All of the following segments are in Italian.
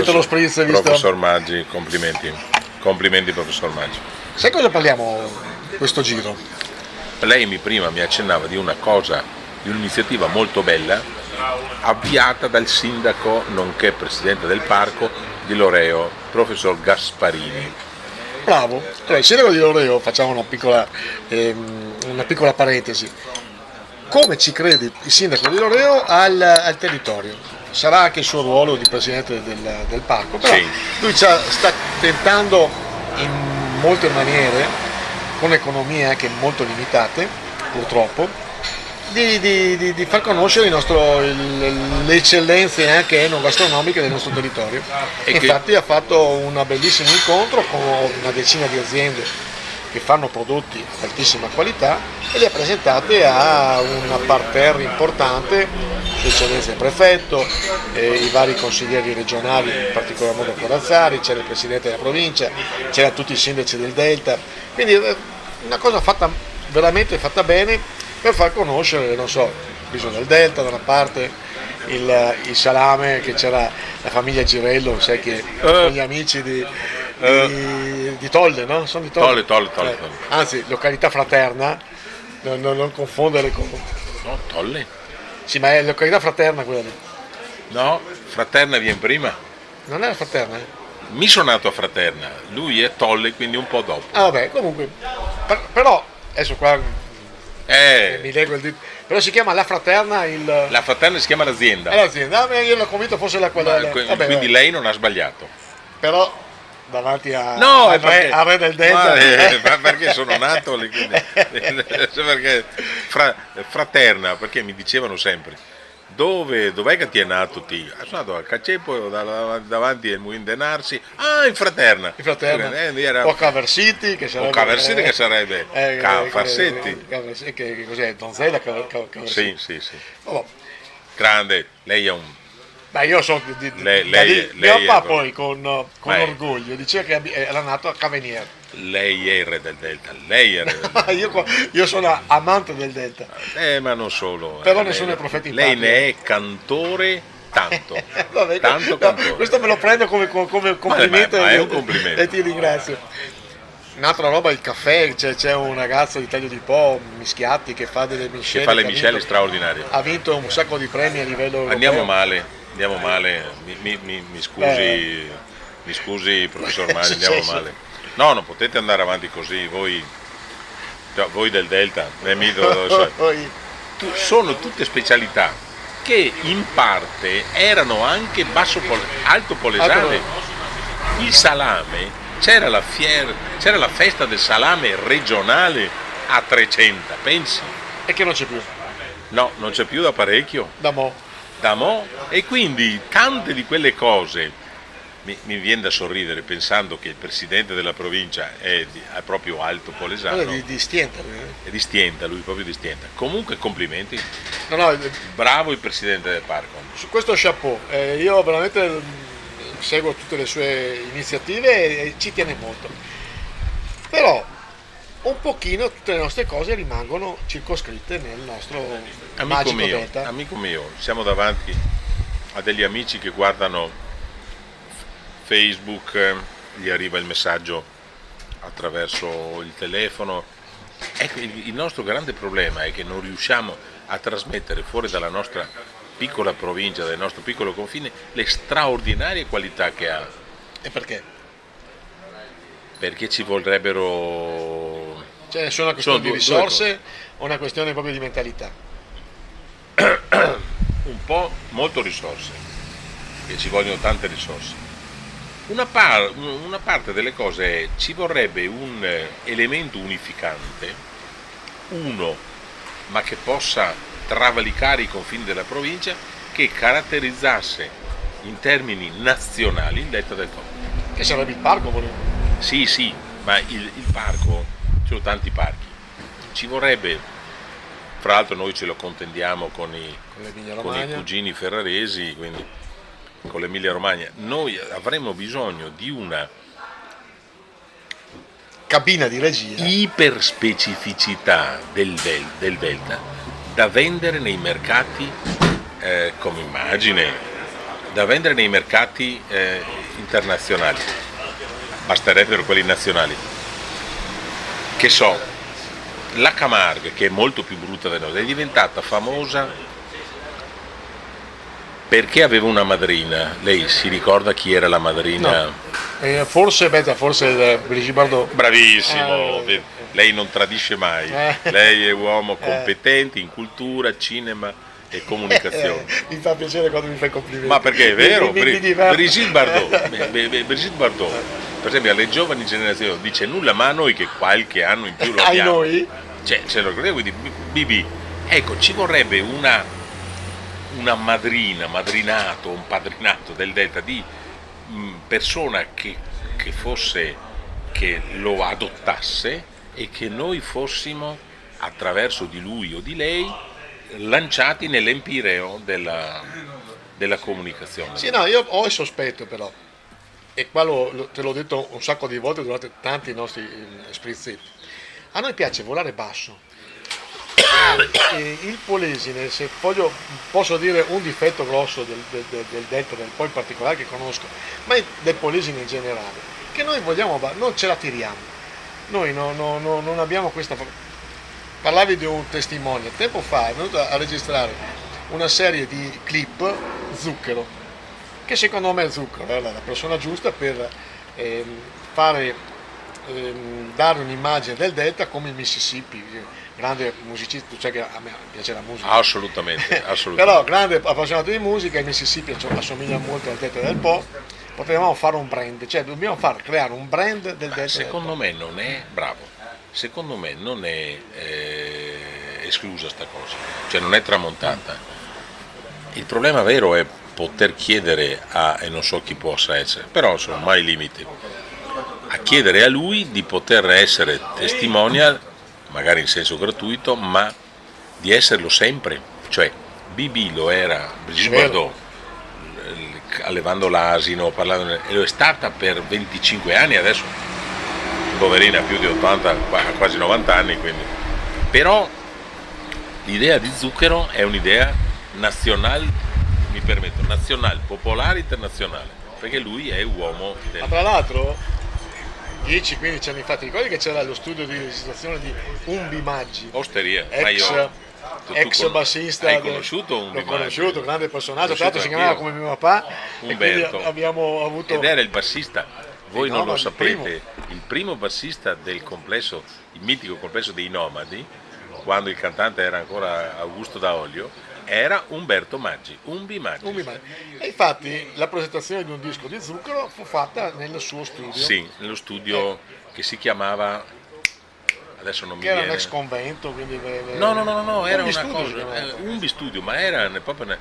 visto lo spritz, hai visto? Professor Maggi, complimenti professor Maggi. Sai cosa parliamo questo giro? Lei prima mi accennava di una cosa, di un'iniziativa molto bella, avviata dal sindaco nonché presidente del parco di Loreo, professor Gasparini. Bravo. Allora, il sindaco di Loreo, facciamo una piccola parentesi. Come ci crede il sindaco di Loreo al territorio? Sarà anche il suo ruolo di presidente del parco, però Sì. lui sta tentando in molte maniere, con economie anche molto limitate, purtroppo, di far conoscere le eccellenze anche enogastronomiche del nostro territorio. E Infatti ha fatto un bellissimo incontro con una decina di aziende che fanno prodotti di altissima qualità e li ha presentate a una parterre importante, l'eccellenza del prefetto, i vari consiglieri regionali, in particolar modo Corazzari, c'era il presidente della provincia, c'era tutti i sindaci del Delta, quindi una cosa veramente fatta bene per far conoscere, non so, il riso del Delta da una parte, il salame, che c'era la famiglia Girello, sai che con gli amici di Tolle, no? Sono di Tolle. Tolle. Anzi, località Fraterna, non confondere con... No, Tolle? Sì, ma è località Fraterna quella lì. No, Fraterna viene prima. Non è la Fraterna? Mi sono nato a Fraterna, lui è Tolle, quindi un po' dopo. Ah vabbè, comunque, però, adesso qua mi leggo il dito, però si chiama La Fraterna La Fraterna si chiama l'azienda. è l'azienda, io l'ho convinto fosse quella. Vabbè, Quindi lei non ha sbagliato. però davanti No, al re del Delta. Ma perché sono nato lì, quindi, perché Fraterna, perché mi dicevano sempre dov'è che ti è nato ti? Sono nato a Cacepo davanti al Mulin Denarsi, in Fraterna. In Fraterna. Era, O Caversiti, che sarebbe... o Caversiti, che sarebbe Farsetti. Che cos'è? Donzella Caversiti. Sì. Oh, Grande, lei è un... beh, io so mio papà poi con orgoglio diceva che era nato a Caveniere. Lei è il re del Delta, lei è il re del Delta. Io sono amante del Delta. Ma non solo. Però nessuno è profeta in Lei patria. ne è cantore tanto. Vabbè, Tanto no, cantore. questo me lo prendo come complimento. Ma è un complimento. E ti ringrazio. Un'altra roba, il caffè, c'è un ragazzo di Taglio di Po, Mischiatti, che fa delle miscele. Che fa le miscele straordinarie. Ha vinto un sacco di premi a livello europeo. Andiamo male. Mi scusi professor Maggi, andiamo male. No, non potete andare avanti così, voi del Delta, sono tutte specialità che in parte erano anche alto polesane. Il salame, c'era la festa del salame regionale a 300, pensi? E che non c'è più. No, non c'è più da parecchio. Da mo. E quindi tante di quelle cose mi viene da sorridere pensando che il presidente della provincia è proprio alto polesano. Di Stienta. È di Stienta, lui proprio di Stienta. Comunque complimenti. No, Bravo il presidente del parco. su questo chapeau. Io veramente seguo tutte le sue iniziative e ci tiene molto. Però un pochino tutte le nostre cose rimangono circoscritte nel nostro magico Delta. Amico mio, siamo davanti a degli amici che guardano Facebook, gli arriva il messaggio attraverso il telefono. Ecco, il nostro grande problema è che non riusciamo a trasmettere fuori dalla nostra piccola provincia, dal nostro piccolo confine, le straordinarie qualità che ha. E perché? Perché ci vorrebbero... Cioè, è una questione di risorse o una questione proprio di mentalità? Un po', molto risorse, e ci vogliono tante risorse. Una parte delle cose è, ci vorrebbe un elemento unificante, ma che possa travalicare i confini della provincia, che caratterizzasse in termini nazionali il Delta del Po. Che sarebbe il parco, volevo. Sì, ma il parco, ci sono tanti parchi, ci vorrebbe, fra l'altro noi ce lo contendiamo con i cugini ferraresi, quindi con l'Emilia Romagna, noi avremmo bisogno di una cabina di regia, iperspecificità del Delta da vendere nei mercati come immagine da vendere nei mercati internazionali, basterebbero quelli nazionali. Che so, la Camargue, che è molto più brutta di noi, è diventata famosa perché aveva una madrina. Lei si ricorda chi era la madrina? No. Forse Brigitte Bardot. Bravissimo, lei non tradisce mai, lei è uomo competente in cultura, cinema e comunicazione. Mi fa piacere quando mi fai complimenti. Ma perché è vero, mi diverto. Brigitte Bardot, per esempio alle giovani generazioni dice nulla, ma a noi che qualche anno in più lo abbiamo, noi? Cioè, se lo ricordiamo di BB, ecco, ci vorrebbe una madrinato, un padrinato del Delta di persona che fosse, che lo adottasse e che noi fossimo, attraverso di lui o di lei, lanciati nell'empireo della comunicazione. Sì, no, io ho il sospetto però, e qua te l'ho detto un sacco di volte durante tanti nostri sprizzetti, a noi piace volare basso. Il Polesine, se posso dire un difetto grosso del Delta, poi in particolare che conosco, ma del Polesine in generale, che noi vogliamo, non ce la tiriamo, noi non abbiamo questa. Parlavi di un testimone, tempo fa è venuto a registrare una serie di clip Zucchero, che secondo me Zucchero era la persona giusta per dare un'immagine del Delta come il Mississippi, grande musicista, cioè che a me piace la musica. Assolutamente. Però grande appassionato di musica, il Mississippi assomiglia molto al Delta del Po, potevamo fare un brand, cioè dobbiamo creare un brand del Delta. Secondo me non è bravo, secondo me non è esclusa sta cosa, cioè non è tramontata. Il problema vero è poter chiedere e non so chi possa essere, però sono mai limiti, a chiedere a lui di poter essere testimonial, magari in senso gratuito, ma di esserlo sempre. Cioè BB lo era, Brigitte Bardot, allevando l'asino, parlando, e lo è stata per 25 anni, adesso poverina più di 80, quasi 90 anni, quindi. Però l'idea di Zucchero è un'idea nazionale, mi permetto, nazionale, popolare, internazionale, perché lui è uomo del. Ma tra l'altro 10-15 anni fa, ti ricordi che c'era lo studio di registrazione di Umbi Maggi? Osteria, ex bassista. Hai conosciuto Umbi Maggi? L'ho conosciuto, grande personaggio, tra l'altro si chiamava come mio papà, Umberto. E quindi abbiamo avuto. Ed era il bassista, voi non lo sapete, primo. il primo bassista del complesso, il mitico complesso dei Nomadi, quando il cantante era ancora Augusto Daolio, era Umberto Maggi, Umbi Maggi. E infatti la presentazione di un disco di Zucchero fu fatta nel suo studio. Sì, nello studio che si chiamava, adesso non mi viene. Era un ex convento, quindi. No, era una studio, cosa, un bistudio, ma era proprio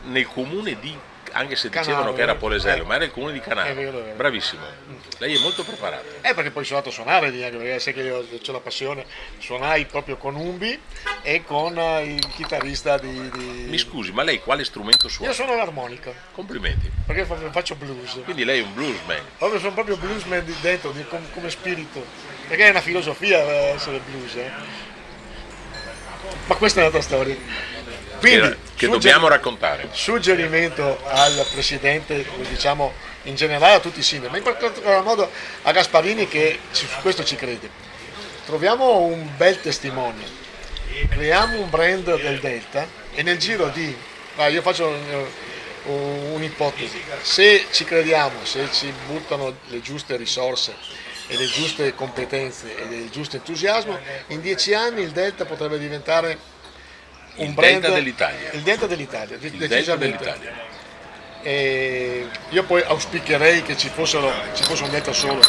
nel comune di, anche se Canaro, dicevano che era Polesello, ma era il comune di Canaro. È vero. Bravissimo. Lei è molto preparata. Perché poi sono andato a suonare lì, anche perché sai che io ho la passione, suonai proprio con Umbi e con il chitarrista di. Mi scusi, ma lei quale strumento suona? Io suono l'armonica. Complimenti. Perché faccio blues. Quindi lei è un bluesman. Sono proprio bluesman di dentro, come spirito. Perché è una filosofia essere blues. Ma questa è un'altra storia. Quindi, che dobbiamo raccontare. Suggerimento al Presidente, diciamo in generale a tutti i sindaci, ma in particolar modo a Gasparini che su questo ci crede. Troviamo un bel testimone, creiamo un brand del Delta e nel giro di, io faccio un'ipotesi, se ci crediamo, se ci buttano le giuste risorse e le giuste competenze e il giusto entusiasmo, in 10 anni il Delta potrebbe diventare un brand dell'Italia. Il Delta dell'Italia, Delta dell'Italia. E io poi auspicherei che ci fosse un Delta solo,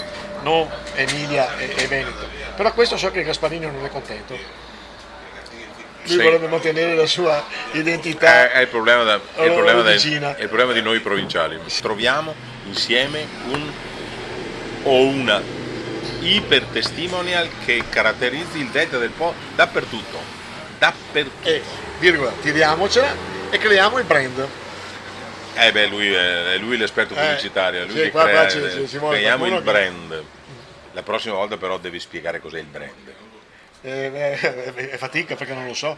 non Emilia e Veneto. Però questo so che Gasparini non è contento. Lui vorrebbe mantenere la sua identità. È il problema, è il problema di noi provinciali. Troviamo insieme una iper testimonial che caratterizzi il Delta del Po dappertutto. Tiriamocela e creiamo il brand. Lui è l'esperto pubblicitario, lui creiamo il brand. La prossima volta però devi spiegare cos'è il brand. È fatica perché non lo so.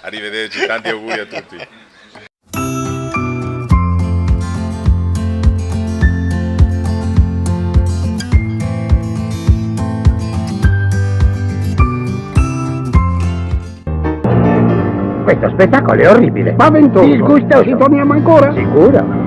Arrivederci, tanti auguri a tutti. Questo spettacolo è orribile. Spaventoso. Disgustoso. Ci torniamo ancora? Sicuro.